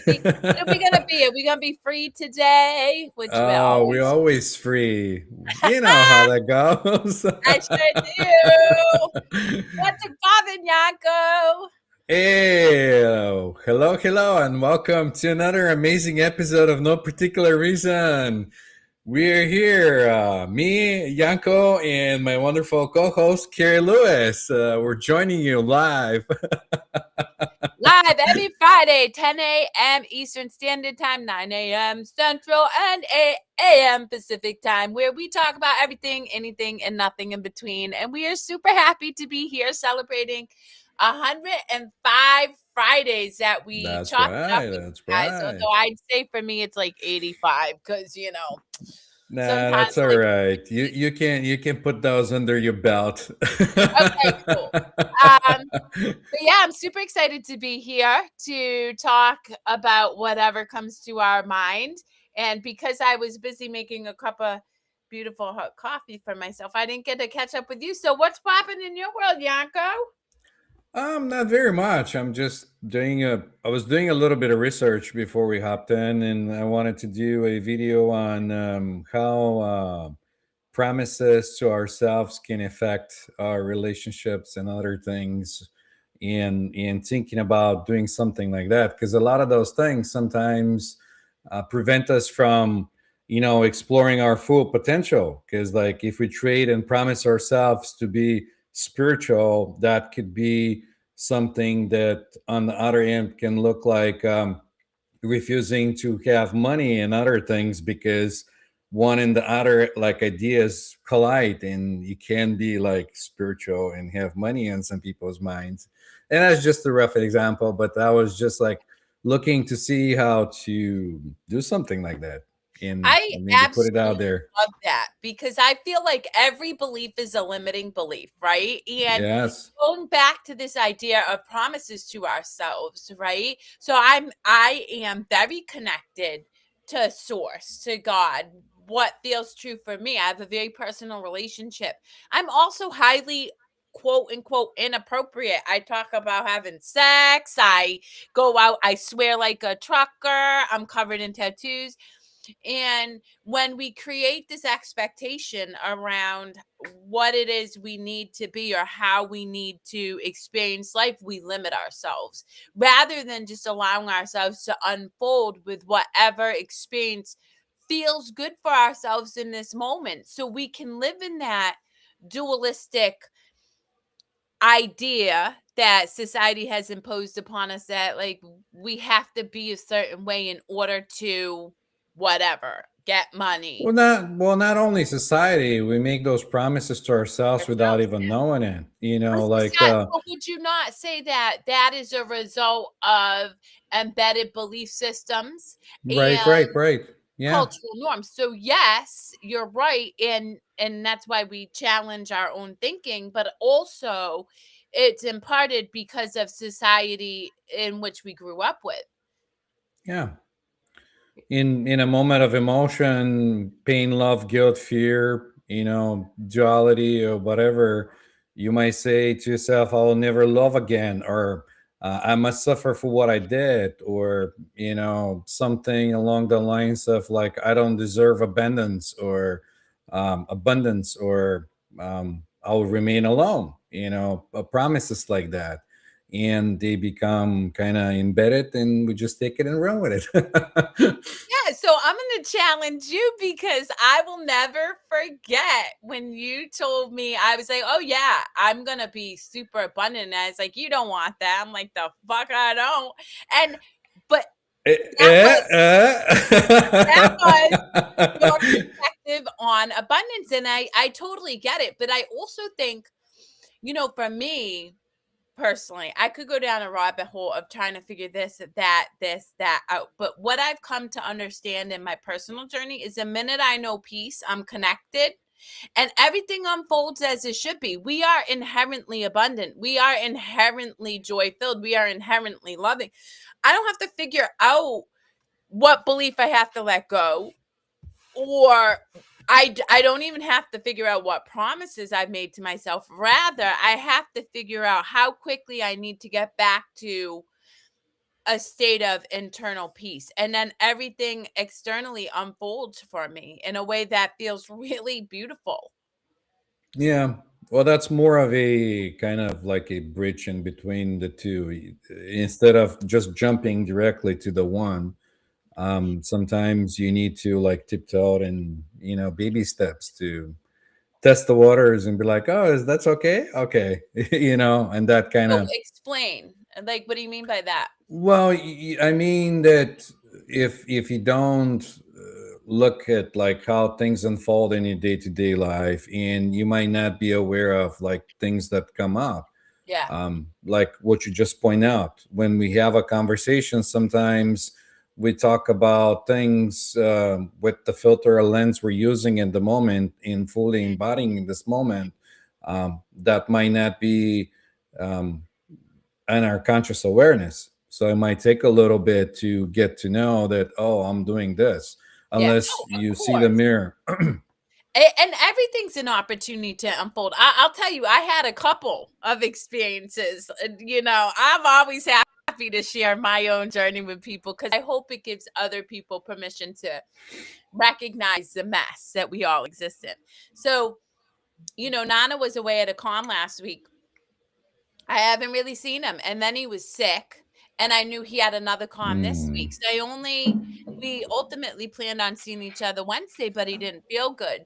What are we gonna be? Are we gonna be free today? Which we're Oh, we're always. always free. You know how that goes. I sure do. What's it poppin', Yanko? Hey, hello, and welcome to another amazing episode of No Particular Reason. We're here, me, Yanko, and my wonderful co-host, Kerri Lewis. We're joining you live. Live every Friday, 10 a.m. Eastern Standard Time, 9 a.m. Central, and 8 a.m. Pacific Time, where we talk about everything, anything, and nothing in between. And we are super happy to be here celebrating 105 Fridays that we That's chopped it up right. with That's you guys. right. Although I'd say for me, it's like 85 because, Nah, sometimes that's all like right. You can put those under your belt. okay, cool. But yeah, I'm super excited to be here to talk about whatever comes to our mind. And because I was busy making a cup of beautiful hot coffee for myself, I didn't get to catch up with you. So what's popping in your world, Yanko? Not very much. I was doing a little bit of research before we hopped in, and I wanted to do a video on how promises to ourselves can affect our relationships and other things, and thinking about doing something like that because a lot of those things sometimes prevent us from, exploring our full potential. Because like if we trade and promise ourselves to be spiritual, that could be something that on the other end can look like refusing to have money and other things because one and the other like ideas collide, and you can be like spiritual and have money in some people's minds. And that's just a rough example, but I was just like looking to see how to do something like that and I maybe put it out absolutely there. love that because I feel like every belief is a limiting belief, right? And Yes. going back to this idea of promises to ourselves, right? So I am very connected to source, to God, what feels true for me. I have a very personal relationship. I'm also highly quote unquote inappropriate. I talk about having sex. I go out, I swear like a trucker. I'm covered in tattoos. And when we create this expectation around what it is we need to be or how we need to experience life, we limit ourselves rather than just allowing ourselves to unfold with whatever experience feels good for ourselves in this moment. So we can live in that dualistic idea that society has imposed upon us that like we have to be a certain way in order to whatever get money Not only society, we make those promises to ourselves without ourselves. even knowing it. But Like but would you not say that that is a result of embedded belief systems right, and right, right. Yeah. cultural norms? So yes, you're right, and that's why we challenge our own thinking, but also it's imparted because of society in which we grew up with. Yeah. In a moment of emotion, pain, love, guilt, fear, duality or whatever, you might say to yourself, I'll never love again, or I must suffer for what I did, or something along the lines of like I don't deserve abundance, or I'll remain alone, promises like that. And they become kind of embedded, and we just take it and run with it. Yeah, so I'm going to challenge you because I will never forget when you told me, I was like, oh, yeah, I'm going to be super abundant. And I was like, you don't want that. I'm like, the fuck, I don't. And, but Eh, that was, that was your eh. perspective on abundance. And I totally get it. But I also think, for me, personally, I could go down a rabbit hole of trying to figure this, that out. But what I've come to understand in my personal journey is the minute I know peace, I'm connected and everything unfolds as it should be. We are inherently abundant. We are inherently joy filled. We are inherently loving. I don't have to figure out what belief I have to let go or I don't even have to figure out what promises I've made to myself. Rather, I have to figure out how quickly I need to get back to a state of internal peace. And then everything externally unfolds for me in a way that feels really beautiful. Yeah. Well, that's more of a kind of like a bridge in between the two. Instead of just jumping directly to the one, sometimes you need to like tiptoe and, baby steps to test the waters and be like, oh, is that's okay? Okay. And that kind So of, explain. Like, what do you mean by that? well, I mean that if you don't look at like how things unfold in your day-to-day life, and you might not be aware of like things that come up, Yeah. like what you just point out when we have a conversation. Sometimes we talk about things with the filter or lens we're using in the moment, in fully embodying in this moment, that might not be um, in our conscious awareness. So it might take a little bit to get to know that, oh, I'm doing this, Yeah. unless Oh, of you see the course. mirror. And everything's an opportunity to unfold. I'll tell you, I had a couple of experiences. I'm always happy to share my own journey with people because I hope it gives other people permission to recognize the mess that we all exist in. So, Nana was away at a con last week. I haven't really seen him. And then he was sick. And I knew he had another con this Mm. week. So we ultimately planned on seeing each other Wednesday, but he didn't feel good.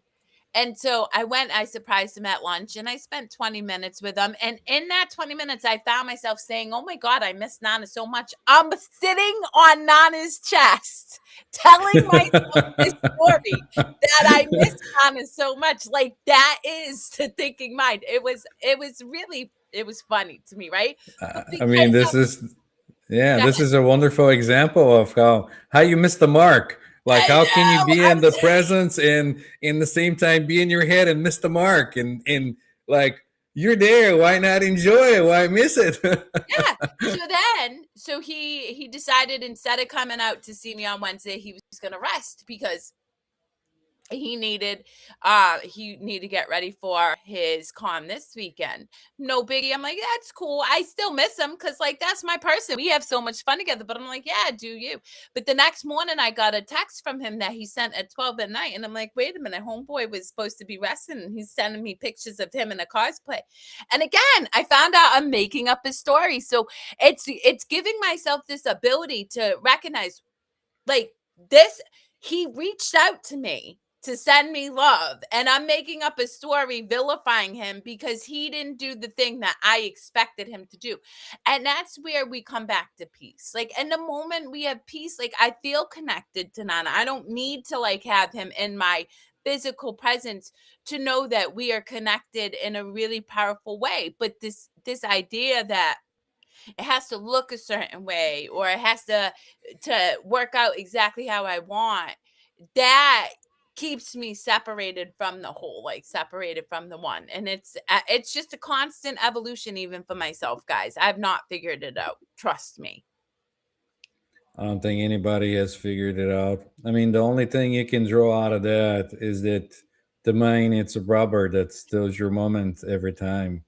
And so I surprised him at lunch and I spent 20 minutes with him. And in that 20 minutes, I found myself saying, oh my God, I miss Nana so much. I'm sitting on Nana's chest, telling myself this story that I miss Nana so much. Like that is the thinking mind. It was funny to me, right? But I mean, because this is, yeah, of this is a wonderful example of how you miss the mark. Like, I how can you know, be I'm in the presence and in the same time be in your head and miss the mark? And like, you're there. Why not enjoy it? Why miss it? Yeah. So he decided instead of coming out to see me on Wednesday, he was going to rest because he needed to get ready for his con this weekend. No biggie. I'm like, yeah, it's cool. I still miss him because like that's my person. We have so much fun together. But I'm like, yeah, do you? But the next morning I got a text from him that he sent at 12 at night. And I'm like, wait a minute, homeboy was supposed to be resting and he's sending me pictures of him in a cosplay. And again, I found out I'm making up a story. So it's giving myself this ability to recognize like this, he reached out to me to send me love, and I'm making up a story vilifying him because he didn't do the thing that I expected him to do. And that's where we come back to peace. Like in the moment we have peace, like I feel connected to Nana. I don't need to like have him in my physical presence to know that we are connected in a really powerful way. But this idea that it has to look a certain way or it has to work out exactly how I want, that keeps me separated from the whole, like separated from the one. And it's just a constant evolution even for myself, guys. I've not figured it out, trust me. I don't think anybody has figured it out. I mean, the only thing you can draw out of that is that the mind, it's a rubber that steals your moment every time.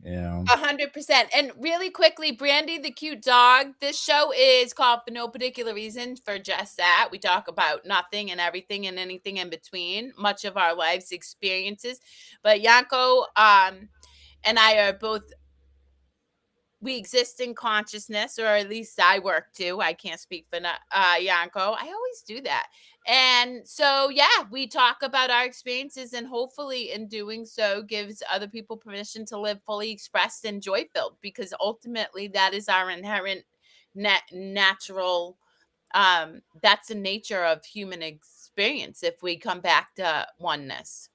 You know. 100%. And really quickly, Brandy the cute dog. This show is called For No Particular Reason for just that. We talk about nothing and everything and anything in between, much of our life's experiences. But Yanko and I are both, we exist in consciousness, or at least I work too. I can't speak for Yanko. I always do that. And so, yeah, we talk about our experiences, and hopefully, in doing so, gives other people permission to live fully expressed and joy filled, because ultimately, that is our inherent natural. That's the nature of human experience if we come back to oneness.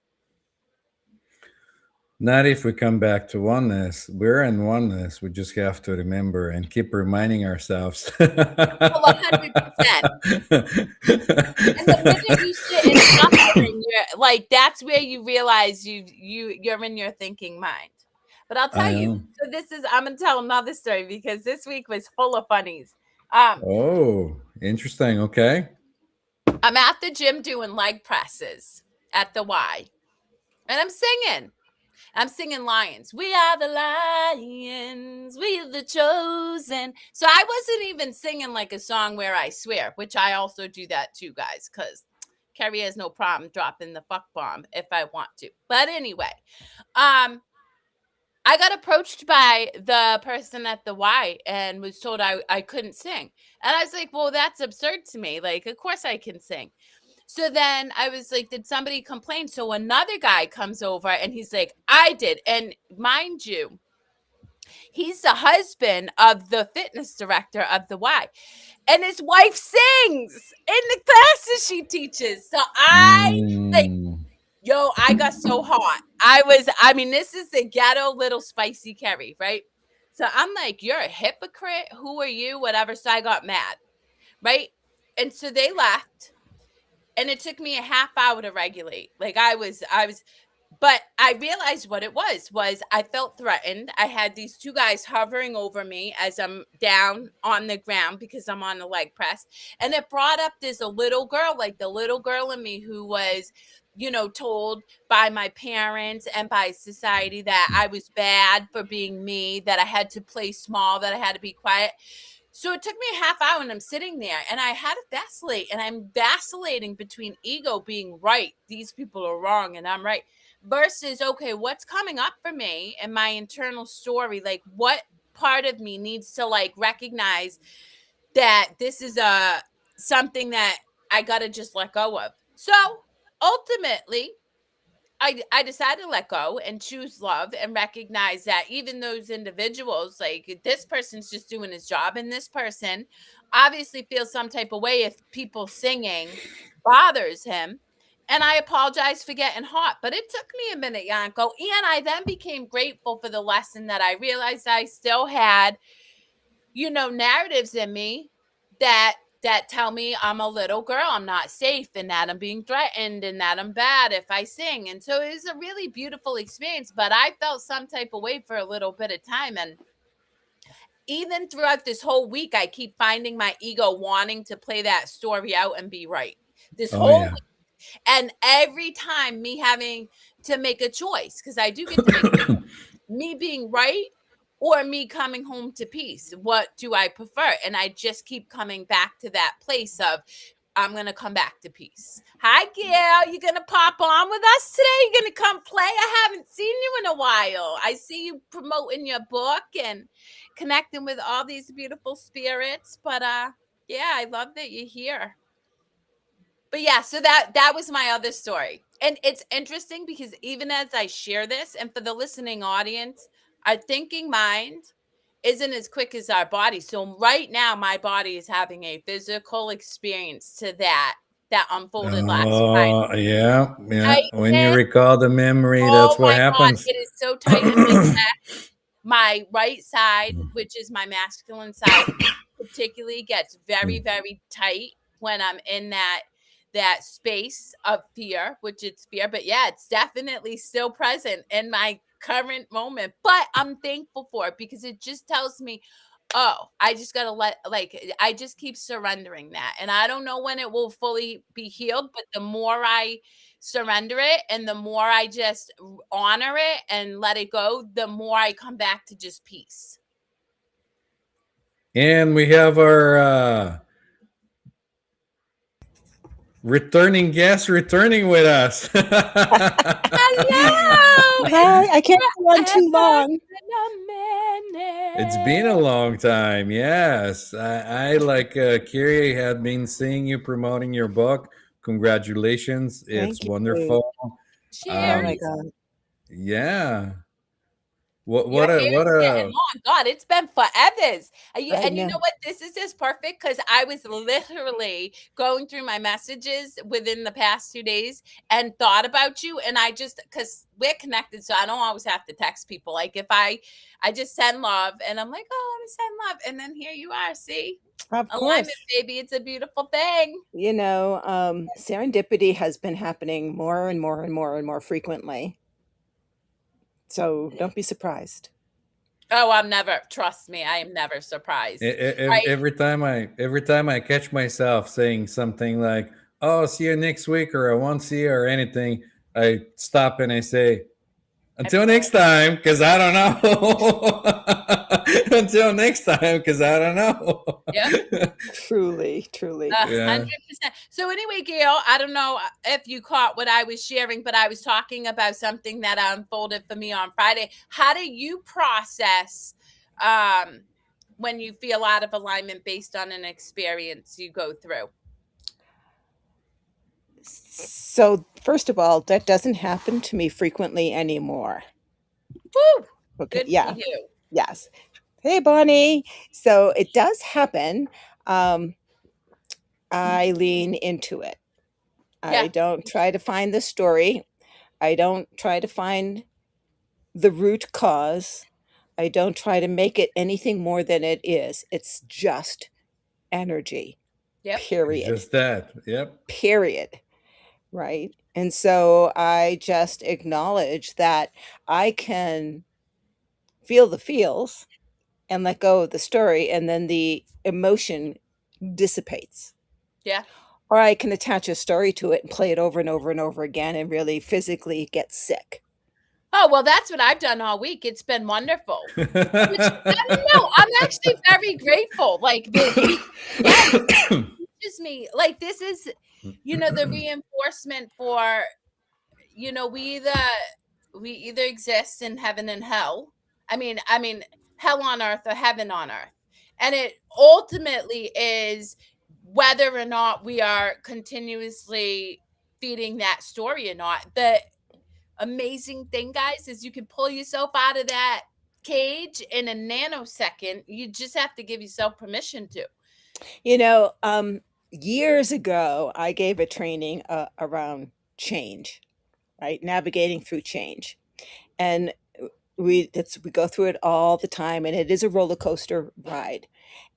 Not if we come back to oneness. We're in oneness. We just have to remember and keep reminding ourselves. Well, 100%. And the minute you sit in suffering, you're like that's where you realize you're in your thinking mind. But I'll I tell you, know. so I'm gonna tell another story because this week was full of funnies. Um, Oh, interesting. Okay. I'm at the gym doing leg presses at the Y, and I'm singing. I'm singing Lions. We are the lions. We are the chosen. So I wasn't even singing like a song where I swear, which I also do that too, guys, because Kerri has no problem dropping the fuck bomb if I want to. But anyway, um, I got approached by the person at the Y and was told I couldn't sing. And I was like, well, that's absurd to me. Like, of course I can sing. So then I was like, did somebody complain? So another guy comes over and he's like, I did. And mind you, he's the husband of the fitness director of the Y. And his wife sings in the classes she teaches. So I like, Mm. yo, I got so hot. I mean, this is the ghetto little spicy Kerri, right? So I'm like, you're a hypocrite. Who are you? Whatever. So I got mad, right? And so they left. And it took me a half hour to regulate. Like but I realized what it was I felt threatened. I had these two guys hovering over me as I'm down on the ground because I'm on the leg press. And it brought up this a little girl, like the little girl in me who was, told by my parents and by society that I was bad for being me, that I had to play small, that I had to be quiet. So it took me a half hour and I'm sitting there and I had to vacillate, and I'm vacillating between ego being right, these people are wrong and I'm right, versus, okay, what's coming up for me and my internal story? Like, what part of me needs to like recognize that this is something that I got to just let go of. So ultimately, I decided to let go and choose love and recognize that even those individuals, like this person's just doing his job, and this person obviously feels some type of way if people singing bothers him. And I apologize for getting hot, but it took me a minute, Yanko. And I then became grateful for the lesson that I realized I still had, narratives in me that tell me I'm a little girl, I'm not safe, and that I'm being threatened, and that I'm bad if I sing. And so it was a really beautiful experience, but I felt some type of way for a little bit of time. And even throughout this whole week, I keep finding my ego wanting to play that story out and be right. This Oh whole yeah. And every time me having to make a choice, because I do get to make me being right or me coming home to peace. What do I prefer? And I just keep coming back to that place of I'm gonna come back to peace. Hi, Gail. You gonna pop on with us today? You gonna come play? I haven't seen you in a while. I see you promoting your book and connecting with all these beautiful spirits. But yeah, I love that you're here. But yeah, so that was my other story. And it's interesting because even as I share this, and for the listening audience, our thinking mind isn't as quick as our body. So right now my body is having a physical experience to that unfolded last night. Oh yeah, yeah. When you Tightness. recall the memory, Oh that's what my God, happens. it is so tight in my chest. My right side, which is my masculine side, particularly gets very, very tight when I'm in that space of fear, which it's fear. But yeah, it's definitely still present in my current moment. But I'm thankful for it because it just tells me, oh, I just gotta I just keep surrendering that. And I don't know when it will fully be healed, but the more I surrender it and the more I just honor it and let it go, the more I come back to just peace. And we have our returning guest returning with us. Hello! Hi, I can't be I on haven't too long. been a It's been a minute. long time. Yes, I like Kerri had been seeing you promoting your book. Congratulations! It's Thank you. wonderful. Oh my Um, Cheers. God. yeah. Your What hair's getting a long. God, it's been forever. I And you know know. what? This is just perfect because I was literally going through my messages within the past 2 days and thought about you. And I just, because we're connected, so I don't always have to text people. Like if I just send love and I'm like, oh, let me send love. And then here you are. See? Of Alignment, course. baby. It's a beautiful thing. Serendipity has been happening more and more and more and more frequently. So don't be surprised. Oh, I'm never, trust me, I am never surprised. Right? every time I catch myself saying something like, "Oh, see you next week," or "I won't see you," or anything, I stop and I say, Until next time, because I don't know. Until next time, because I don't know. Yep. Truly, truly. 100%. So anyway, Gail, I don't know if you caught what I was sharing, but I was talking about something that unfolded for me on Friday. How do you process when you feel out of alignment based on an experience you go through? So, first of all, that doesn't happen to me frequently anymore. Woo! Okay. Good for Yeah. you. Yes. Hey, Bonnie. So it does happen. I lean into it. I Yeah. don't try to find the story. I don't try to find the root cause. I don't try to make it anything more than it is. It's just energy, Yep. It's period. just that. Yep. Period. Right. And so I just acknowledge that I can feel the feels and let go of the story, and then the emotion dissipates. Yeah. Or I can attach a story to it and play it over and over and over again and really physically get sick. Oh, well, that's what I've done all week. It's been wonderful. Which I don't know. I'm actually very grateful. Like yes, teaches me like this is, the reinforcement for, we either exist in heaven and hell. I mean hell on earth or heaven on earth. And it ultimately is whether or not we are continuously feeding that story or not. The amazing thing, guys, is you can pull yourself out of that cage in a nanosecond. You just have to give yourself permission to. You know, years ago, I gave a training around change, right? Navigating through change. And we go through it all the time, and it is a roller coaster ride.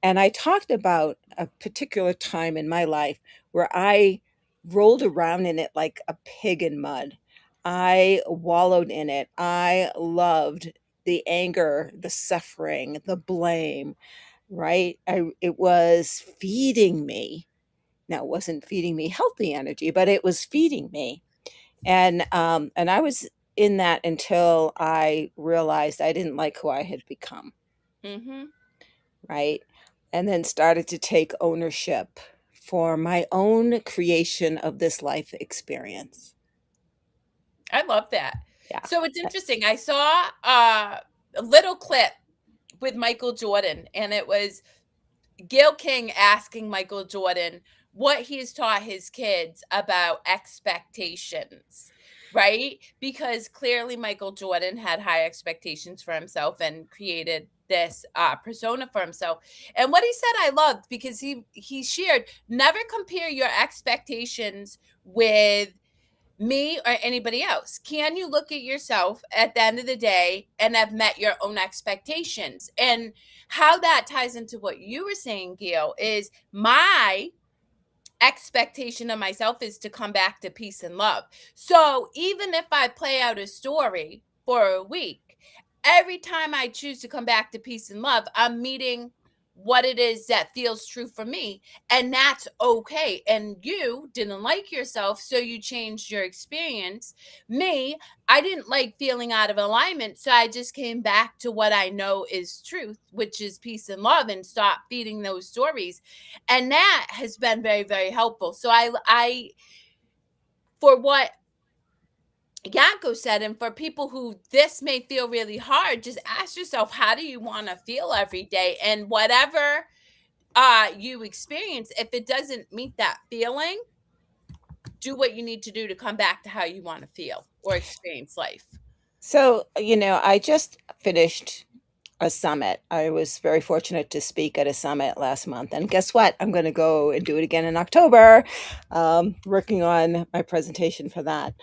And I talked about a particular time in my life where I rolled around in it like a pig in mud. I wallowed in it. I loved the anger, the suffering, the blame, right? It was feeding me. Now, it wasn't feeding me healthy energy, but it was feeding me. And I was in that until I realized I didn't like who I had become, Mm-hmm. right? And then started to take ownership for my own creation of this life experience. I love that. Yeah. So it's interesting. I saw a little clip with Michael Jordan, and it was Gail King asking Michael Jordan what he's taught his kids about expectations, right? Because clearly Michael Jordan had high expectations for himself and created this persona for himself. And what he said I loved, because he shared, never compare your expectations with me or anybody else. Can you look at yourself at the end of the day and have met your own expectations? And how that ties into what you were saying, Gail, is my expectation of myself is to come back to peace and love. So even if I play out a story for a week, every time I choose to come back to peace and love, I'm meeting what it is that feels true for me. And that's okay. And you didn't like yourself, so you changed your experience. Me, I didn't like feeling out of alignment. So I just came back to what I know is truth, which is peace and love, and stop feeding those stories. And that has been very, very helpful. So I for what Yanko said, and for people who this may feel really hard, just ask yourself, how do you want to feel every day? And whatever you experience, if it doesn't meet that feeling, do what you need to do to come back to how you want to feel or experience life. So, I just finished a summit. I was very fortunate to speak at a summit last month. And guess what? I'm going to go and do it again in October, working on my presentation for that.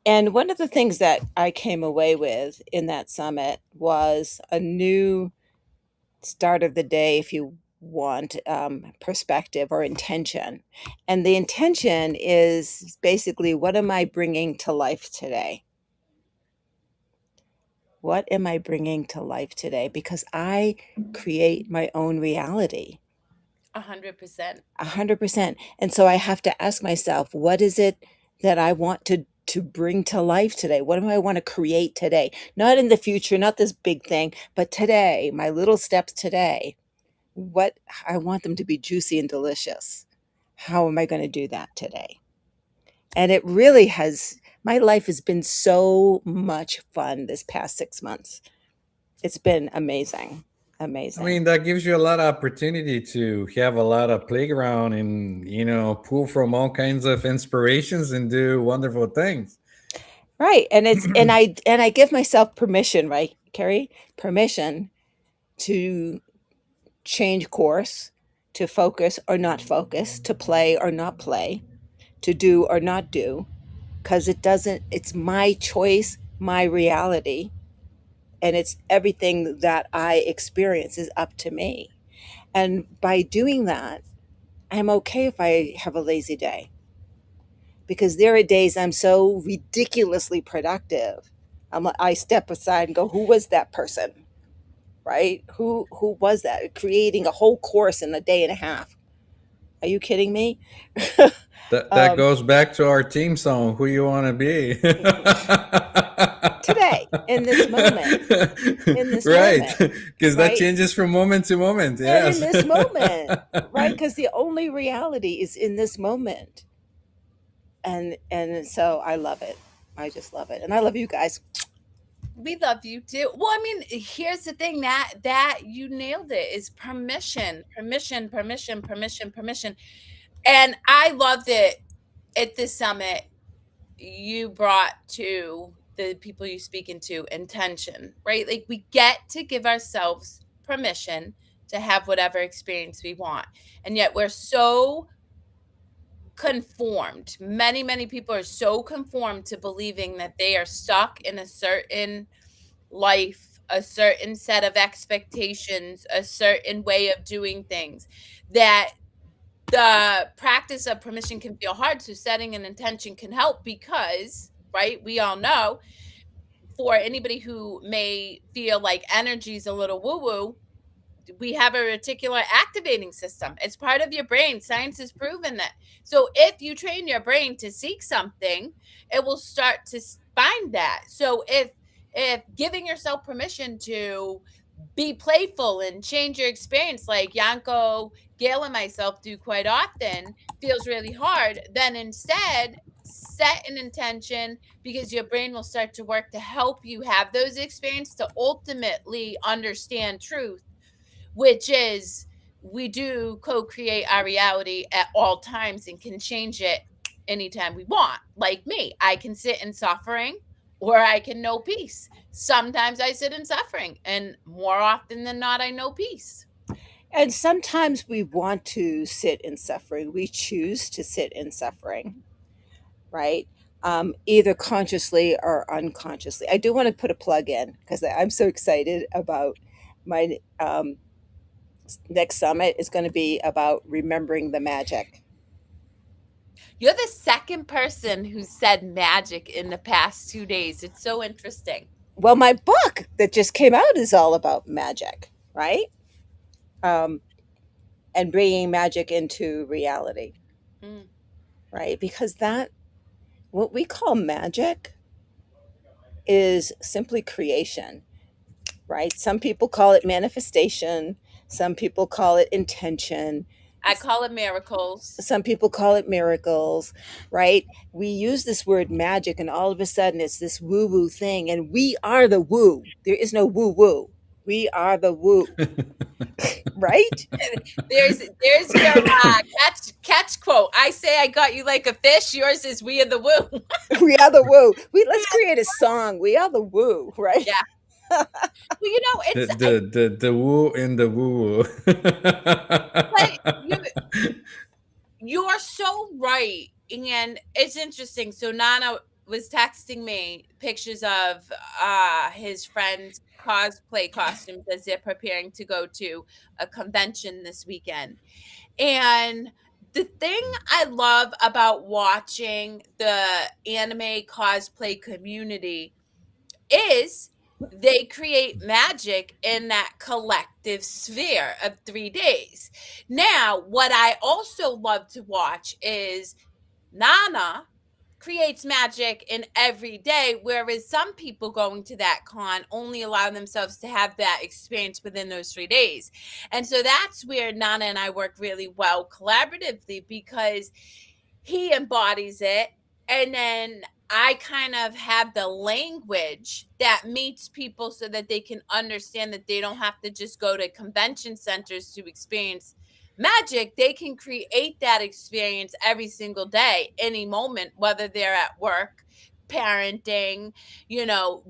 And one of the things that I came away with in that summit was a new start of the day, if you want, perspective or intention. And the intention is basically, what am I bringing to life today? What am I bringing to life today? Because I create my own reality. 100%. 100%. And so I have to ask myself, what is it that I want to to bring to life today? What do I want to create today? Not in the future, not this big thing, but today, my little steps today. What I want them to be juicy and delicious. How am I going to do that today? And it really has, my life has been so much fun this past 6 months. It's been amazing. I Amazing. mean, that gives you a lot of opportunity to have a lot of playground and, pull from all kinds of inspirations and do wonderful things. Right. And it's and I give myself permission, right, Kerri? Permission to change course, to focus or not focus, to play or not play, to do or not do, because it's my choice, my reality, and it's everything that I experience is up to me. And by doing that, I'm okay if I have a lazy day, because there are days I'm so ridiculously productive. I step aside and go, who was that person? Right? Who was that? Creating a whole course in a day and a half. Are you kidding me? That um, goes back to our team song, "Who You Want to Be." Today, in this Right, moment, because that right? changes from moment to moment. And in Yes. this moment, right? Because the only reality is in this moment. And so I love it. I just love it. And I love you guys. We love you too. Well, I mean, here's the thing, that you nailed it, is permission, permission, permission, permission, permission. And I loved it at this summit. You brought to the people you speaking to intention, right? Like, we get to give ourselves permission to have whatever experience we want. And yet we're so conformed. Many people are so conformed to believing that they are stuck in a certain life, a certain set of expectations, a certain way of doing things, that the practice of permission can feel hard. So setting an intention can help, because, right, we all know, for anybody who may feel like energy is a little woo woo, we have a reticular activating system. It's part of your brain. Science has proven that. So if you train your brain to seek something, it will start to find that. So if giving yourself permission to be playful and change your experience, like Yanko, Gail, and myself do quite often, feels really hard, then instead set an intention, because your brain will start to work to help you have those experiences to ultimately understand truth, which is, we do co-create our reality at all times and can change it anytime we want. Like me, I can sit in suffering or I can know peace. Sometimes I sit in suffering, and more often than not, I know peace. And sometimes we want to sit in suffering. We choose to sit in suffering, right? Either consciously or unconsciously. I do want to put a plug in because I'm so excited about my next summit. Is going to be about remembering the magic. You're the second person who said magic in the past 2 days. It's so interesting. Well, my book that just came out is all about magic, right? Um, and bringing magic into reality, Mm. right? Because that, what we call magic, is simply creation, right? Some people call it manifestation, some people call it intention, I call it miracles. some people call it miracles, right? We use this word magic, and all of a sudden it's this woo woo thing, and we are the woo. There is no woo woo. We are the woo, right? There's your catch quote. I say I got you like a fish. Yours is we are the woo. We are the woo. Let's create a song. We are the woo, right? Yeah. Well, the, it's the woo in the woo. but you're so right. And it's interesting. So Nana was texting me pictures of his friends' cosplay costumes as they're preparing to go to a convention this weekend. And the thing I love about watching the anime cosplay community is they create magic in that collective sphere of 3 days. Now, what I also love to watch is Nana creates magic in every day, whereas some people going to that con only allow themselves to have that experience within those 3 days. And so that's where Nana and I work really well collaboratively, because he embodies it, and then I kind of have the language that meets people so that they can understand that they don't have to just go to convention centers to experience magic. They can create that experience every single day, any moment, whether they're at work, parenting, you know,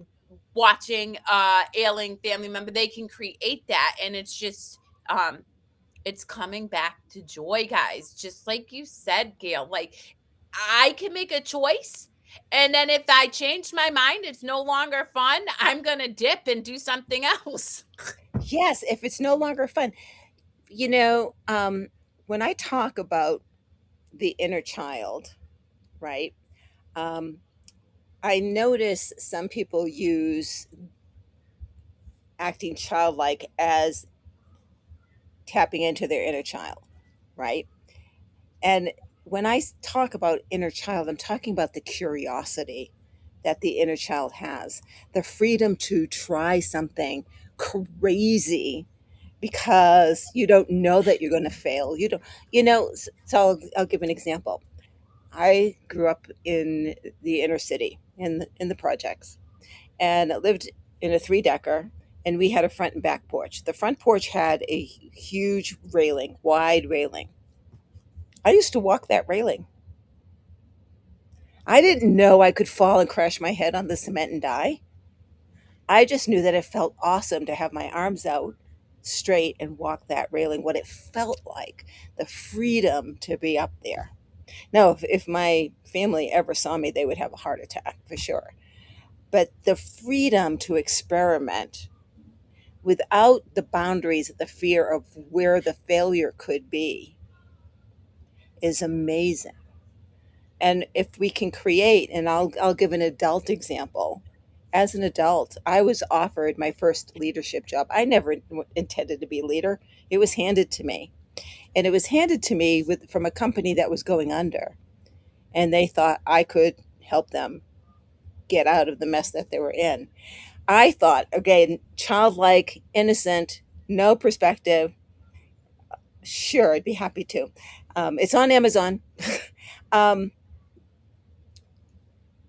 watching ailing family member. They can create that, and it's just it's coming back to joy, guys. Just like you said, Gail, like I can make a choice. And then if I change my mind, it's no longer fun, I'm going to dip and do something else. Yes, if it's no longer fun. You know, when I talk about the inner child, right? Um, I notice some people use acting childlike as tapping into their inner child, right? And when I talk about inner child, I'm talking about the curiosity that the inner child has, the freedom to try something crazy because you don't know that you're going to fail. You don't, so I'll give an example. I grew up in the inner city in the projects, and lived in a three-decker, and we had a front and back porch. The front porch had a huge railing, wide railing. I used to walk that railing. I didn't know I could fall and crash my head on the cement and die. I just knew that it felt awesome to have my arms out straight and walk that railing, what it felt like, the freedom to be up there. Now, if my family ever saw me, they would have a heart attack for sure. But the freedom to experiment without the boundaries, the fear of where the failure could be, is amazing. And if we can create, and I'll give an adult example. As an adult, I was offered my first leadership job. I never intended to be a leader. It was handed to me. And it was handed to me from a company that was going under. And they thought I could help them get out of the mess that they were in. I thought, again, childlike, innocent, no perspective. Sure, I'd be happy to. It's on Amazon. um,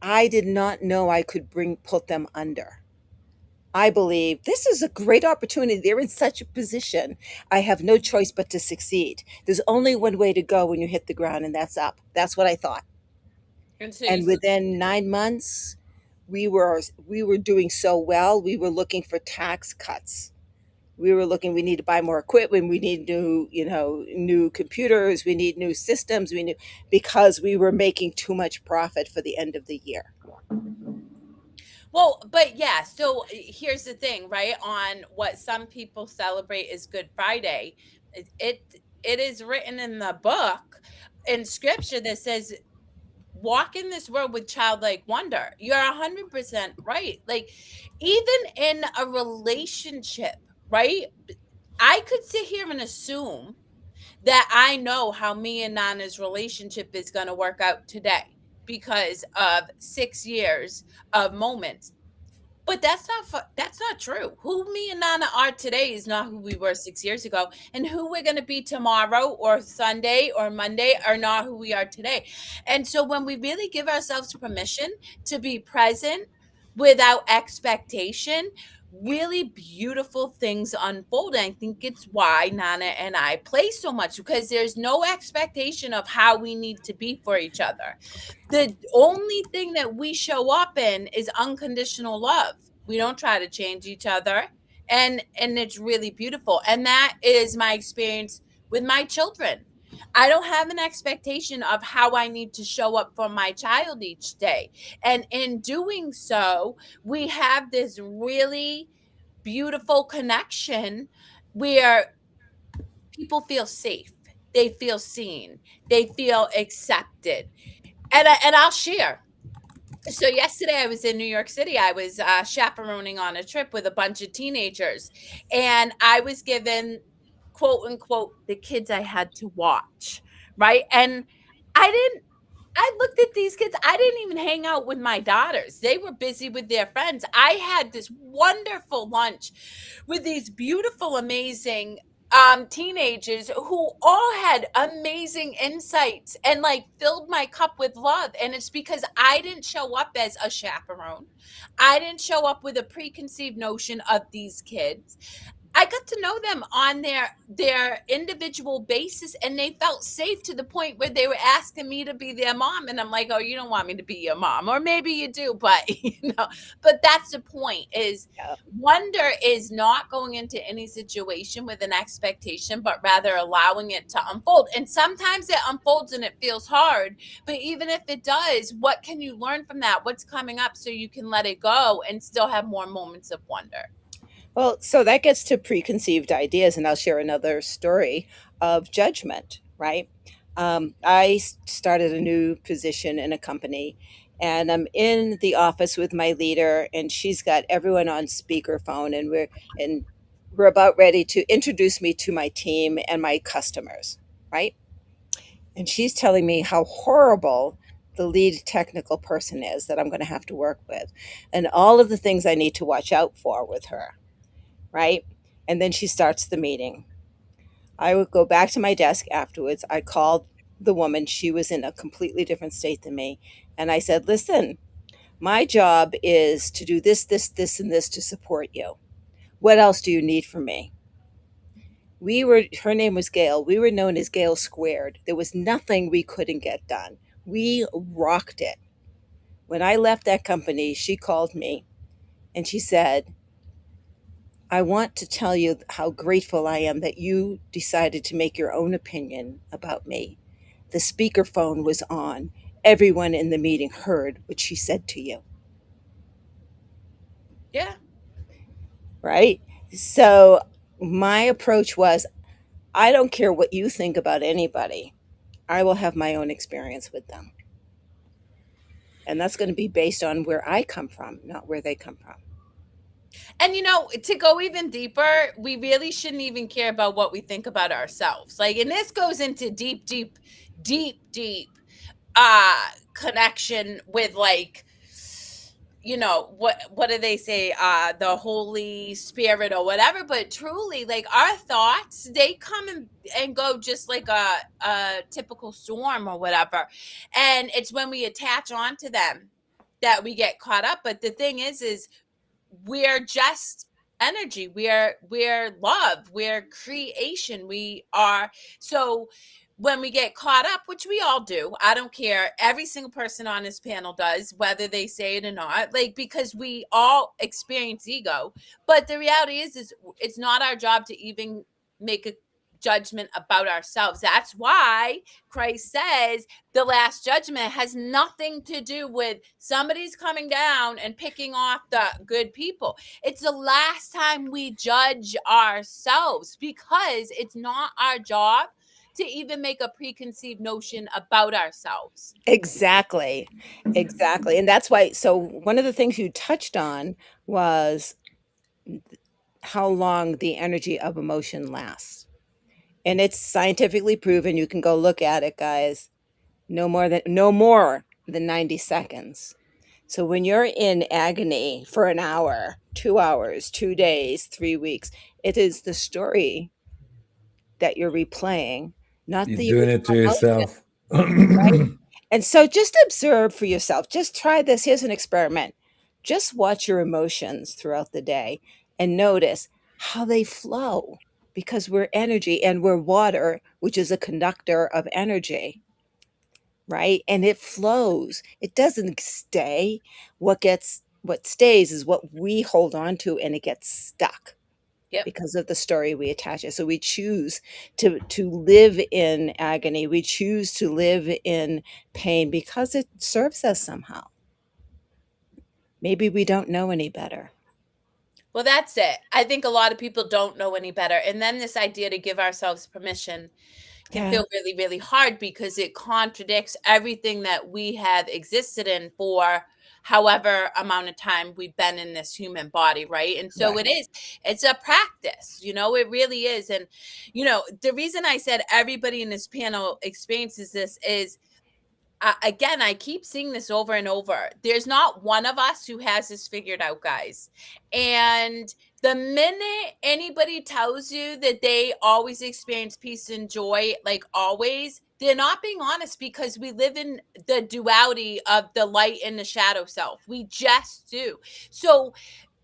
I did not know I could put them under. I believe this is a great opportunity. They're in such a position. I have no choice but to succeed. There's only one way to go when you hit the ground, and that's up. That's what I thought. And so you And within 9 months, we were doing so well. We were looking for tax cuts. We need to buy more equipment. We need new computers. We need new systems. Because we were making too much profit for the end of the year. Well, but yeah, so here's the thing, right? On what some people celebrate as Good Friday, it is written in the book, in scripture, that says walk in this world with childlike wonder. You're 100% right. Like, even in a relationship, right? I could sit here and assume that I know how me and Nana's relationship is going to work out today because of 6 years of moments. But that's not true. Who me and Nana are today is not who we were 6 years ago, and who we're going to be tomorrow or Sunday or Monday are not who we are today. And so when we really give ourselves permission to be present without expectation, really beautiful things unfold. And I think it's why Nana and I play so much, because there's no expectation of how we need to be for each other. The only thing that we show up in is unconditional love. We don't try to change each other. And it's really beautiful. And that is my experience with my children. I don't have an expectation of how I need to show up for my child each day. And in doing so, we have this really beautiful connection where people feel safe, they feel seen, they feel accepted. And I'll share. So yesterday I was in New York City. I was chaperoning on a trip with a bunch of teenagers, and I was given, quote unquote, the kids I had to watch, right? And I didn't. I looked at these kids. I didn't even hang out with my daughters. They were busy with their friends. I had this wonderful lunch with these beautiful, amazing teenagers who all had amazing insights and like filled my cup with love. And it's because I didn't show up as a chaperone. I didn't show up with a preconceived notion of these kids. I got to know them on their individual basis, and they felt safe to the point where they were asking me to be their mom, and I'm like, "Oh, you don't want me to be your mom, or maybe you do, but but that's the point. Is Yeah. wonder is not going into any situation with an expectation, but rather allowing it to unfold. And sometimes it unfolds and it feels hard, but even if it does, what can you learn from that? What's coming up so you can let it go and still have more moments of wonder? Well, so that gets to preconceived ideas, and I'll share another story of judgment, right? I started a new position in a company, and I'm in the office with my leader, and she's got everyone on speakerphone, and we're about ready to introduce me to my team and my customers, right? And she's telling me how horrible the lead technical person is that I'm going to have to work with, and all of the things I need to watch out for with her, right? And then she starts the meeting. I would go back to my desk afterwards. I called the woman. She was in a completely different state than me. And I said, listen, my job is to do this, this, this, and this to support you. What else do you need from me? Her name was Gail. We were known as Gail Squared. There was nothing we couldn't get done. We rocked it. When I left that company, she called me and she said, I want to tell you how grateful I am that you decided to make your own opinion about me. The speakerphone was on. Everyone in the meeting heard what she said to you, Yeah. right? So my approach was I don't care what you think about anybody. I will have my own experience with them. And that's going to be based on where I come from, not where they come from. And to go even deeper, we really shouldn't even care about what we think about ourselves. Like, and this goes into deep, deep, deep, deep connection with like what do they say, the Holy Spirit or whatever. But truly, like, our thoughts, they come and go just like a typical storm or whatever, and it's when we attach on to them that we get caught up. But the thing is we're just energy. We're love, we're creation, we are. So when we get caught up, which we all do, I don't care, every single person on this panel does, whether they say it or not, like, because we all experience ego. But the reality is it's not our job to even make a judgment about ourselves. That's why Christ says the last judgment has nothing to do with somebody's coming down and picking off the good people. It's the last time we judge ourselves, because it's not our job to even make a preconceived notion about ourselves. Exactly. Exactly. And that's why, so one of the things you touched on was how long the energy of emotion lasts. And it's scientifically proven. You can go look at it, guys. No more than 90 seconds. So when you're in agony for an hour, 2 hours, 2 days, 3 weeks, it is the story that you're replaying, not You're the doing it to original emotion, yourself. right? And so just observe for yourself. Just try this. Here's an experiment. Just watch your emotions throughout the day and notice how they flow, because we're energy and we're water, which is a conductor of energy, right? And it flows. It doesn't stay. What stays is what we hold on to, and it gets stuck Yep. because of the story we attach it. So we choose to live in agony. We choose to live in pain because it serves us somehow. Maybe we don't know any better. Well, that's it. I think a lot of people don't know any better. And then this idea to give ourselves permission can Yeah, feel really, really hard, because it contradicts everything that we have existed in for however amount of time we've been in this human body, right? And so correct. it's a practice, it really is. And, the reason I said everybody in this panel experiences this is again, I keep seeing this over and over. There's not one of us who has this figured out, guys. And the minute anybody tells you that they always experience peace and joy, like always, they're not being honest, because we live in the duality of the light and the shadow self. We just do. So,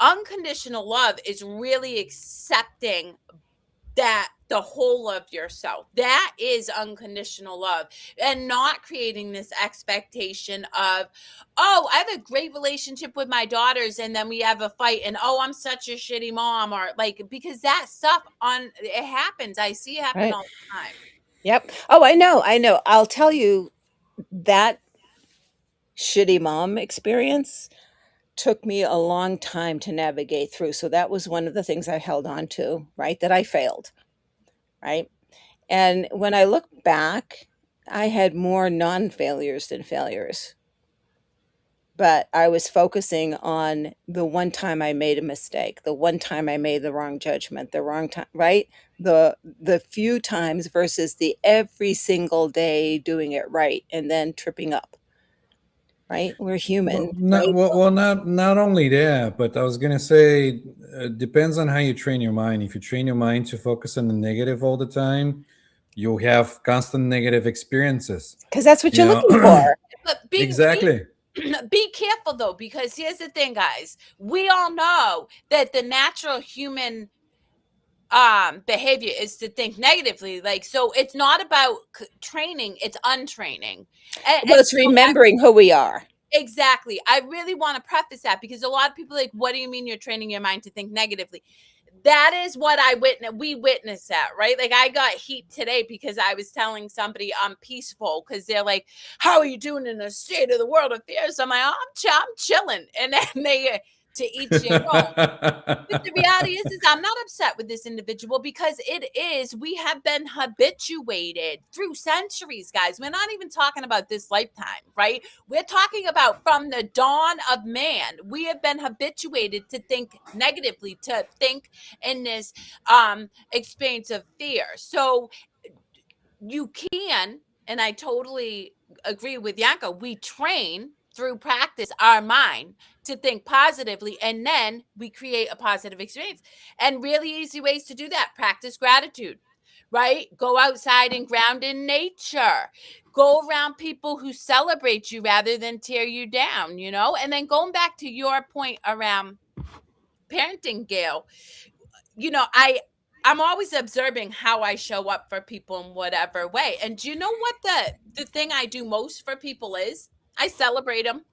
unconditional love is really accepting that the whole of yourself, that is unconditional love, and not creating this expectation of, oh, I have a great relationship with my daughters and then we have a fight, and oh, I'm such a shitty mom, or like, because that stuff on it happens. I see it happen Right. all the time. Yep. Oh, I know. I'll tell you, that shitty mom experience took me a long time to navigate through. So that was one of the things I held on to, right? That I failed, right? And when I look back, I had more non-failures than failures. But I was focusing on the one time I made a mistake, the one time I made the wrong judgment, the wrong time, right? The few times versus the every single day doing it right and then tripping up, right? We're Well, human, not right? well, well, not only that, but I was gonna say, depends on how you train your mind. If you train your mind to focus on the negative all the time, you'll have constant negative experiences. Because that's what You you're looking know, for. But exactly. be careful though, because here's the thing, guys. We all know that the natural human behavior is to think negatively. Like, so it's not about training, it's untraining. Well, And it's remembering who we are. exactly. I really want to preface that, because a lot of people are like, what do you mean you're training your mind to think negatively? That is what we witnessed that, right? Like, I got heat today because I was telling somebody I'm peaceful, because they're like, how are you doing in the state of the world affairs? I'm like, oh, I'm chilling. And then they, to each their own. But the reality is I'm not upset with this individual, because we have been habituated through centuries, guys. We're not even talking about this lifetime, right? We're talking about from the dawn of man. We have been habituated to think negatively, to think in this experience of fear. So you can, and I totally agree with Yanko, we train through practice our mind to think positively, and then we create a positive experience. And really easy ways to do that: practice gratitude, right? Go outside and ground in nature. Go around people who celebrate you rather than tear you down, you know? And then going back to your point around parenting, Gail, you know, I'm always observing how I show up for people in whatever way. And do you know what the thing I do most for people is? I celebrate them.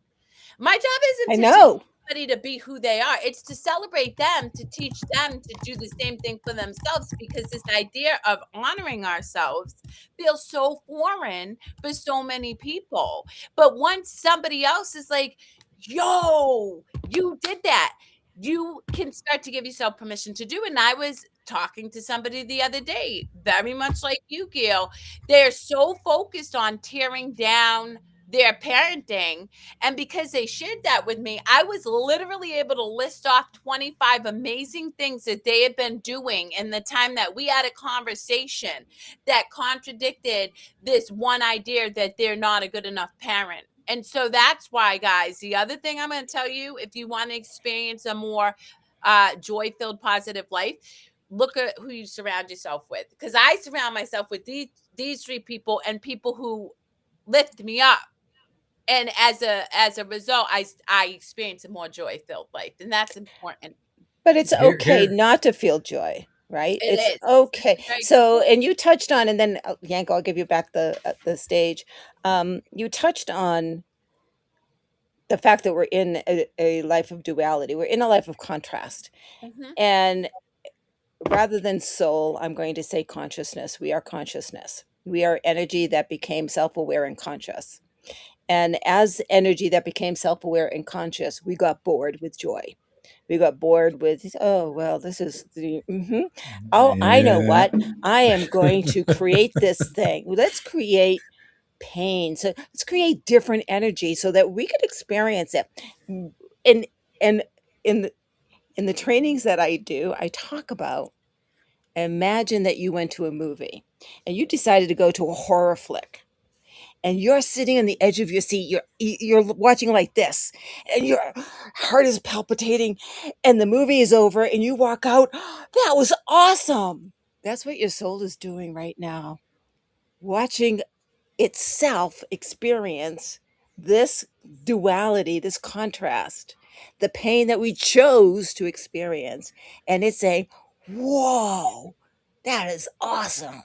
My job I isn't to teach know. somebody to be who they are. It's to celebrate them, to teach them to do the same thing for themselves, because this idea of honoring ourselves feels so foreign for so many people. But once somebody else is like, yo, you did that, you can start to give yourself permission to do it. And I was talking to somebody the other day, very much like you, Gail. They're so focused on tearing down their parenting, and because they shared that with me, I was literally able to list off 25 amazing things that they had been doing in the time that we had a conversation that contradicted this one idea that they're not a good enough parent. And so that's why, guys, the other thing I'm going to tell you, if you want to experience a more joy-filled, positive life, look at who you surround yourself with. Because I surround myself with these three people, and people who lift me up, and as a result, I experience a more joy filled life, and that's important. But it's here, okay here. not to feel joy, right? It It's is. It's okay. a very good So, point. and you touched on, and then Yanko, I'll give you back the stage. You touched on the fact that we're in a life of duality. We're in a life of contrast, Mhm. and rather than soul, I'm going to say consciousness. We are consciousness. We are energy that became self-aware and conscious. And as energy that became self-aware and conscious, we got bored with joy. We got bored with, oh, well, this is the, oh, I know Yeah. what. I am going to create this thing. Let's create pain. So let's create different energy so that we could experience it. And, and in the trainings that I do, I talk about, imagine that you went to a movie and you decided to go to a horror flick. and you're sitting on the edge of your seat. You're watching like this, and your heart is palpitating, and the movie is over, and you walk out. That was awesome. That's what your soul is doing right now, watching itself experience this duality, this contrast, the pain that we chose to experience. And it's saying, whoa, that is awesome.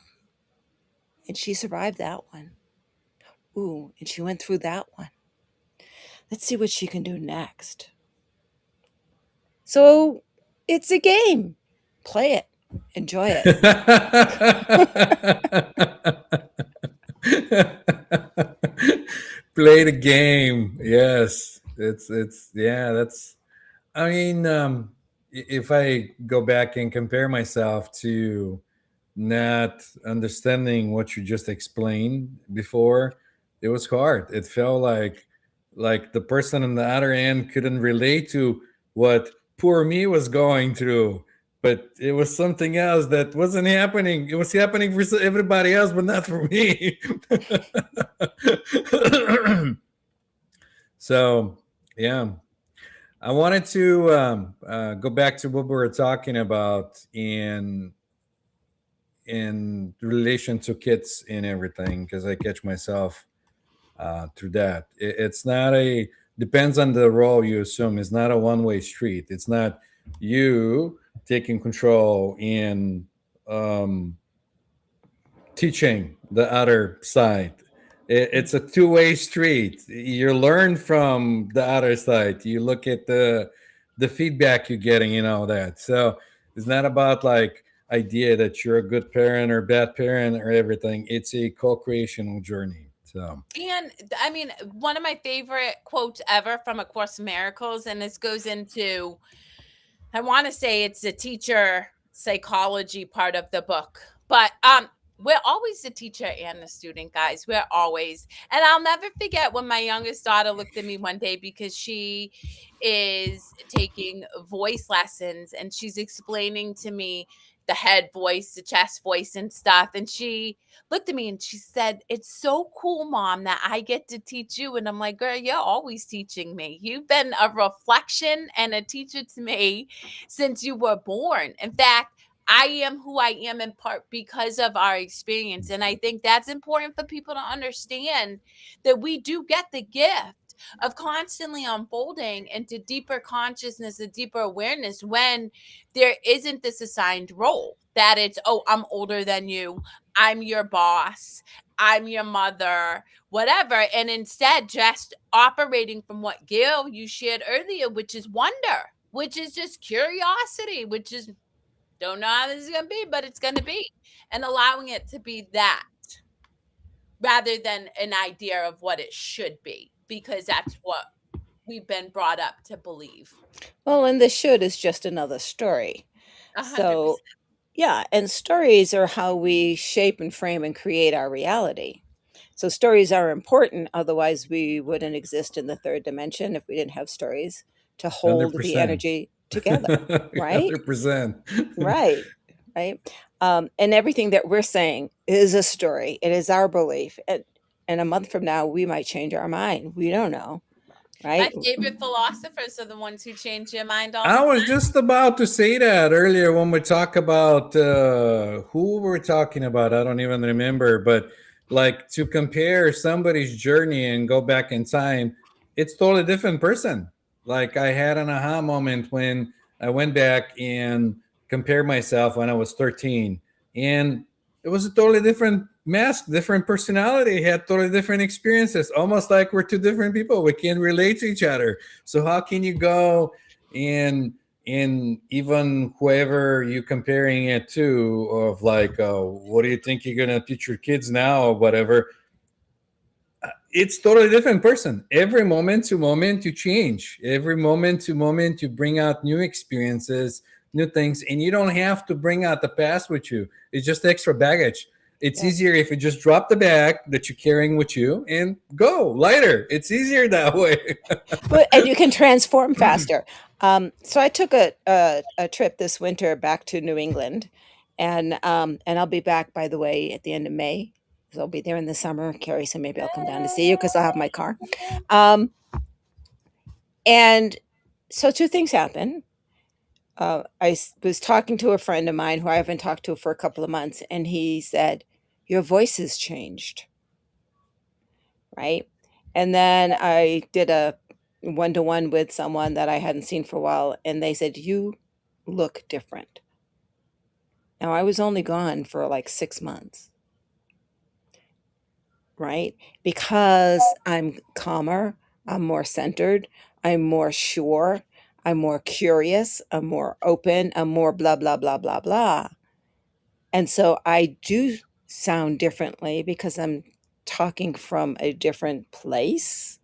And she survived that one. Ooh, and she went through that one. Let's see what she can do next. So it's a game. Play it, enjoy it. Play the game. Yes. It's yeah, that's I mean, if I go back and compare myself to not understanding what you just explained before, it was hard. It felt like the person on the other end couldn't relate to what poor me was going through, but it was something else that wasn't happening. It was happening for everybody else, but not for me. So yeah, I wanted to go back to what we were talking about in relation to kids and everything, because I catch myself through that. It's not a depends on the role you assume. It's not a one-way street. It's not you taking control and um, teaching the other side. It's a two-way street. You learn from the other side. You look at the feedback you're getting and all that. So it's not about like idea that you're a good parent or bad parent or everything. It's a co-creational journey. So And I mean, one of my favorite quotes ever from A Course in Miracles, and this goes into, I want to say it's the teacher psychology part of the book, but we're always the teacher and the student, guys. We're always. And I'll never forget when my youngest daughter looked at me one day because she is taking voice lessons and she's explaining to me the head voice, the chest voice, and stuff. And she looked at me and she said, "It's so cool, Mom, that I get to teach you." And I'm like, "Girl, you're always teaching me. You've been a reflection and a teacher to me since you were born. In fact, I am who I am in part because of our experience." And I think that's important for people to understand, that we do get the gift of constantly unfolding into deeper consciousness and deeper awareness when there isn't this assigned role that it's, oh, I'm older than you, I'm your boss, I'm your mother, whatever. And instead, just operating from what Gail, you shared earlier, which is wonder, which is just curiosity, which is, don't know how this is going to be, but it's going to be. And allowing it to be that rather than an idea of what it should be, because that's what we've been brought up to believe. Well, and the should is just another story. 100%. So, yeah, and stories are how we shape and frame and create our reality. So stories are important, otherwise we wouldn't exist in the third dimension if we didn't have stories to hold the 100%. energy together, right? 100%. Right, right. And everything that we're saying is a story. It is our belief. And a month from now, we might change our mind. We don't know, My right? favorite philosophers are the ones who change their mind all the I time. was just about to say that earlier when we talk about who we're talking about. I don't even remember, but like to compare somebody's journey and go back in time, it's totally different person. Like I had an aha moment when I went back and compared myself when I was 13, and it was a totally different mask, different personality, had totally different experiences, almost like we're two different people. We can't relate to each other. So how can you go and even whoever you comparing it to of like what do you think you're gonna teach your kids now or whatever, it's totally different person. Every moment to moment you change, every moment to moment you bring out new experiences, new things, and you don't have to bring out the past with you. It's just extra baggage. It's Yeah. easier if you just drop the bag that you're carrying with you and go lighter. It's easier that way. And you can transform faster. So I took a trip this winter back to New England, and I'll be back, by the way, at the end of May. I'll be there in the summer, Kerri. So maybe I'll come down to see you because I'll have my car. Um, and so two things happen. Was talking to a friend of mine who I haven't talked to for a couple of months, and he said, "Your voice has changed." Right. And then I did a one-to-one with someone that I hadn't seen for a while, and they said, "You look different." Now, I was only gone for like 6 months, right? Because I'm calmer, I'm more centered, I'm more sure, I'm more curious, I'm more open, I'm more blah, blah, blah, blah, blah. And so I do sound differently because I'm talking from a different place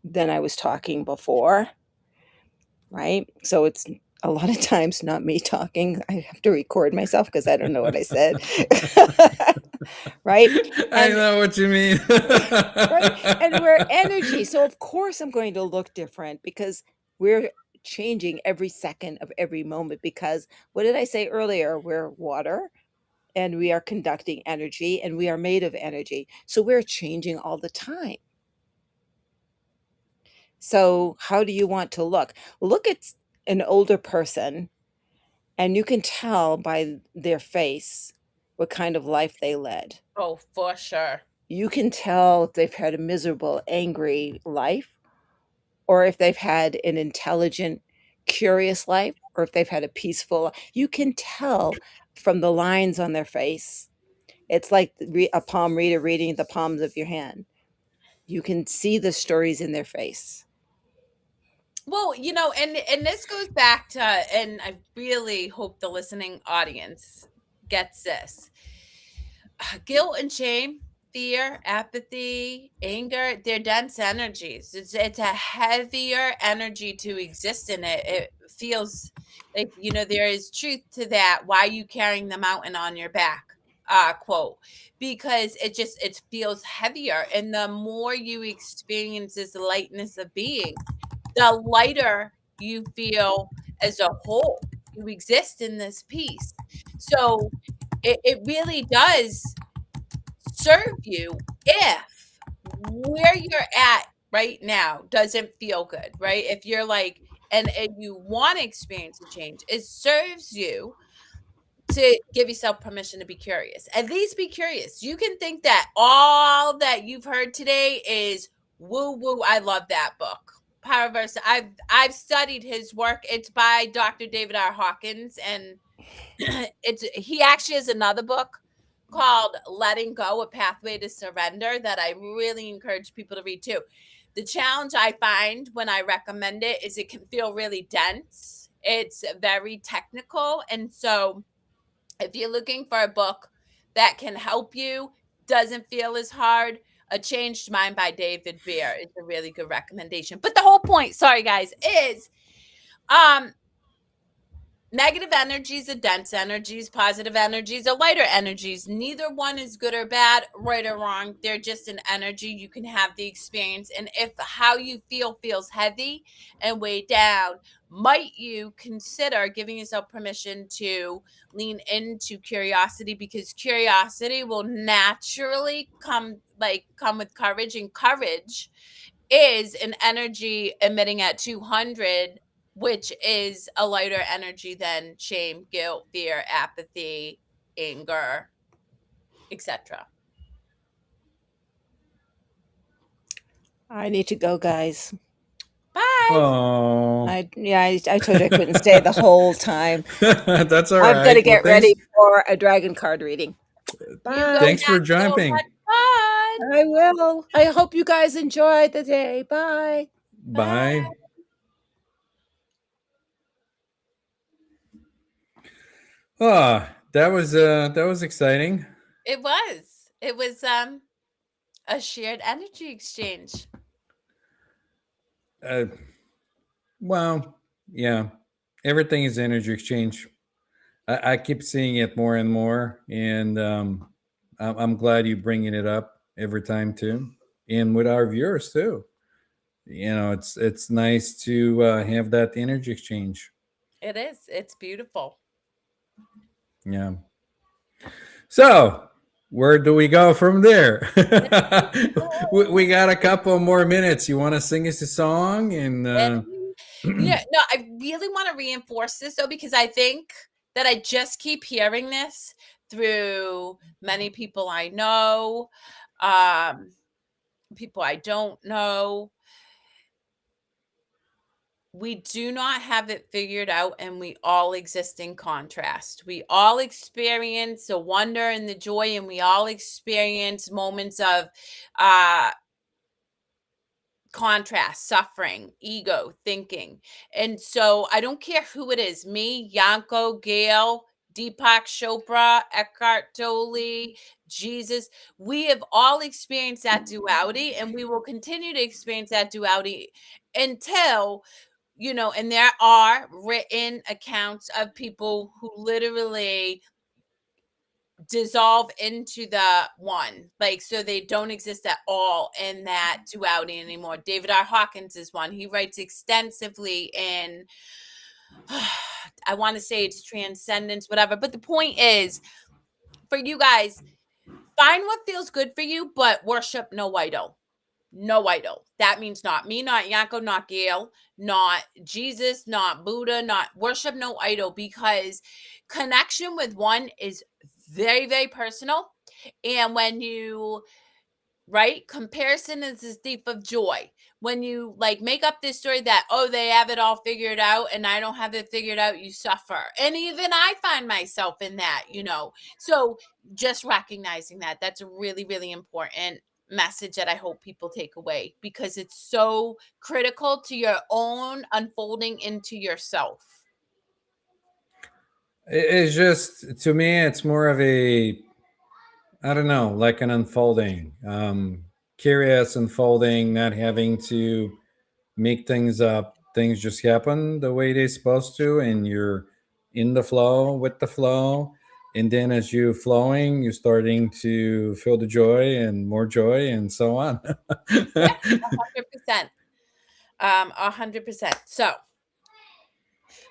than I was talking before, right? So it's a lot of times not me talking. I have to record myself because I don't know what I said. Right? I And know what you mean. right? And we're energy. So of course I'm going to look different because we're changing every second of every moment because what did I say earlier? We're water and we are conducting energy and we are made of energy. So we're changing all the time. So how do you want to look? Look at an older person and you can tell by their face what kind of life they led. Oh, for sure. You can tell if they've had a miserable, angry life, or if they've had an intelligent, curious life, or if they've had a peaceful. You can tell from the lines on their face. It's like a palm reader reading the palms of your hand. You can see the stories in their face. Well, and this goes back to, and I really hope the listening audience gets this. Guilt and shame, fear, apathy, anger, they're dense energies. It's a heavier energy to exist in it. It feels like, there is truth to that. Why are you carrying the mountain on your back? Quote, because it feels heavier. And the more you experience this lightness of being, the lighter you feel as a whole. You exist in this peace. So it really does serve you if where you're at right now doesn't feel good, right? If you're like, and you want to experience a change, it serves you to give yourself permission to be curious. At least be curious. You can think that all that you've heard today is woo woo. I love that book. Power verse. I've studied his work. It's by Dr. David R. Hawkins, and he actually has another book called Letting Go, A Pathway to Surrender, that I really encourage people to read too. The challenge I find when I recommend it is it can feel really dense. It's very technical. And so if you're looking for a book that can help you, doesn't feel as hard, A Changed Mind by David Beer is a really good recommendation. But the whole point, sorry guys, is negative energies are dense energies, positive energies are lighter energies. Neither one is good or bad, right or wrong. They're just an energy. You can have the experience. And if how you feel feels heavy and weighed down, might you consider giving yourself permission to lean into curiosity, because curiosity will naturally come with courage, and courage is an energy emitting at 200, which is a lighter energy than shame, guilt, fear, apathy, anger, etc. I need to go, guys. Bye. Oh, I told you I couldn't stay the whole time. that's all I'm gonna right. Well, get ready for a dragon card reading. You Bye. go thanks for next. So jumping. much fun. I will. I hope you guys enjoyed the day. Bye. Bye. Bye. Oh, that was exciting. It was a shared energy exchange. Uh, well, yeah, everything is energy exchange. I keep seeing it more and more, and I'm glad you bringing it up every time too, and with our viewers too. It's nice to have that energy exchange. It is. It's beautiful. Yeah. So where do we go from there? We Oh, got a couple more minutes. You want to sing us a song? And yeah, no, I really want to reinforce this though, because I think that I just keep hearing this through many people I know, um, people I don't know. We do not have it figured out, and we all exist in contrast. We all experience the wonder and the joy, and we all experience moments of uh contrast, suffering, ego, thinking. And so I don't care who it is, me, Yanko, Gail, Deepak Chopra, Eckhart Tolle, Jesus. We have all experienced that duality, and we will continue to experience that duality until, and there are written accounts of people who literally dissolve into the one, like, so they don't exist at all in that duality anymore. David R. Hawkins is one. He writes extensively in I want to say it's transcendence, whatever, but the point is, for you guys, find what feels good for you, but worship no idol. No idol. That means not me, not Yanko, not Gail, not Jesus, not Buddha, not worship no idol, because connection with one is very, very personal. And when you, right, comparison is the thief of joy. When you like make up this story that, oh, they have it all figured out and I don't have it figured out, you suffer. And even I find myself in that. So just recognizing that, that's a really, really important message that I hope people take away, because it's so critical to your own unfolding into yourself. it's just, to me, it's more of a, I don't know, like an unfolding, curious unfolding, not having to make things up. Things just happen the way they're supposed to, and you're in the flow with the flow. And then as you're flowing, you're starting to feel the joy and more joy and so on. Yeah, 100%. 100%. So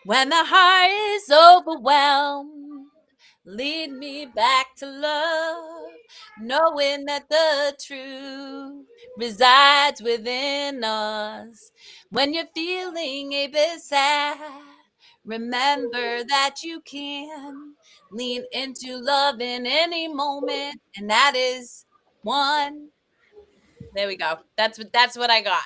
when the heart is overwhelmed, lead me back to love, knowing that the truth resides within us. When you're feeling a bit sad, remember that you can lean into love in any moment, and that is one. There we go. That's what I got.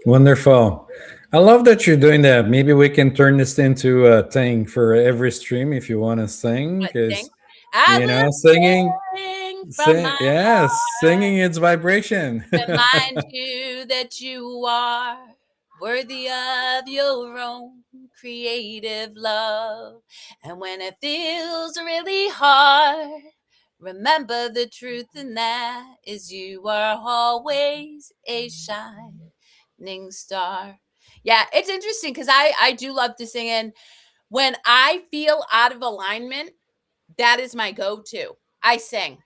Wonderful. I love that you're doing that. Maybe we can turn this into a thing for every stream if you want to sing, But because sing. I will singing, sing from my yes, heart. singing its vibration. Remind you that you are worthy of your own creative love. And when it feels really hard, remember the truth, and that is you are always a shining star. Yeah, it's interesting because I do love to sing. And when I feel out of alignment, that is my go-to. I sing.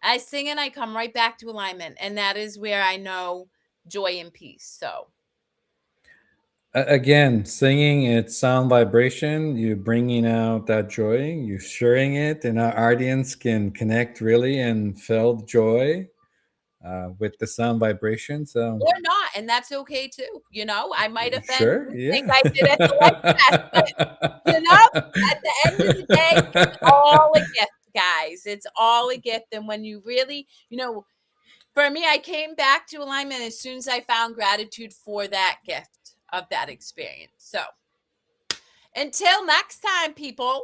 I sing and I come right back to alignment. And that is where I know joy and peace. So, Again, singing, it's sound vibration. You're bringing out that joy, you're sharing it, and our audience can connect really and feel the joy with the sound vibration. So, or not. And that's okay too. I might offend sure, you like yeah. I did at the light fest. But, at the end of the day, it's all a gift, guys. It's all a gift. And when you really, for me, I came back to alignment as soon as I found gratitude for that gift of that experience. So, until next time, people.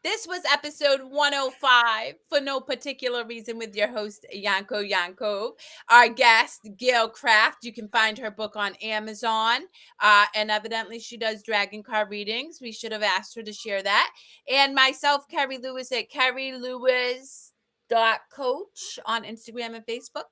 This was episode 105 for no particular reason with your host, Yanko Yankov. Our guest, Gail Kraft. You can find her book on Amazon. And evidently, she does dragon card readings. We should have asked her to share that. And myself, Kerri Lewis at kerrilewis.coach on Instagram and Facebook.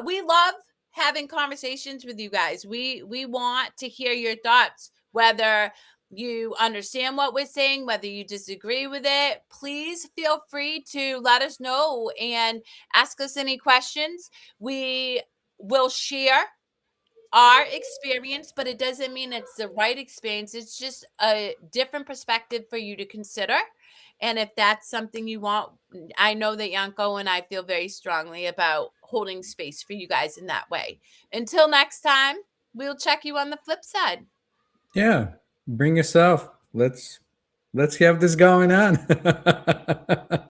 We love having conversations with you guys. We want to hear your thoughts, whether you understand what we're saying, whether you disagree with it. Please feel free to let us know and ask us any questions. We will share our experience, but it doesn't mean it's the right experience. It's just a different perspective for you to consider. And if that's something you want, I know that Yanko and I feel very strongly about holding space for you guys in that way. Until next time, we'll check you on the flip side. Yeah, bring yourself. Let's have this going on.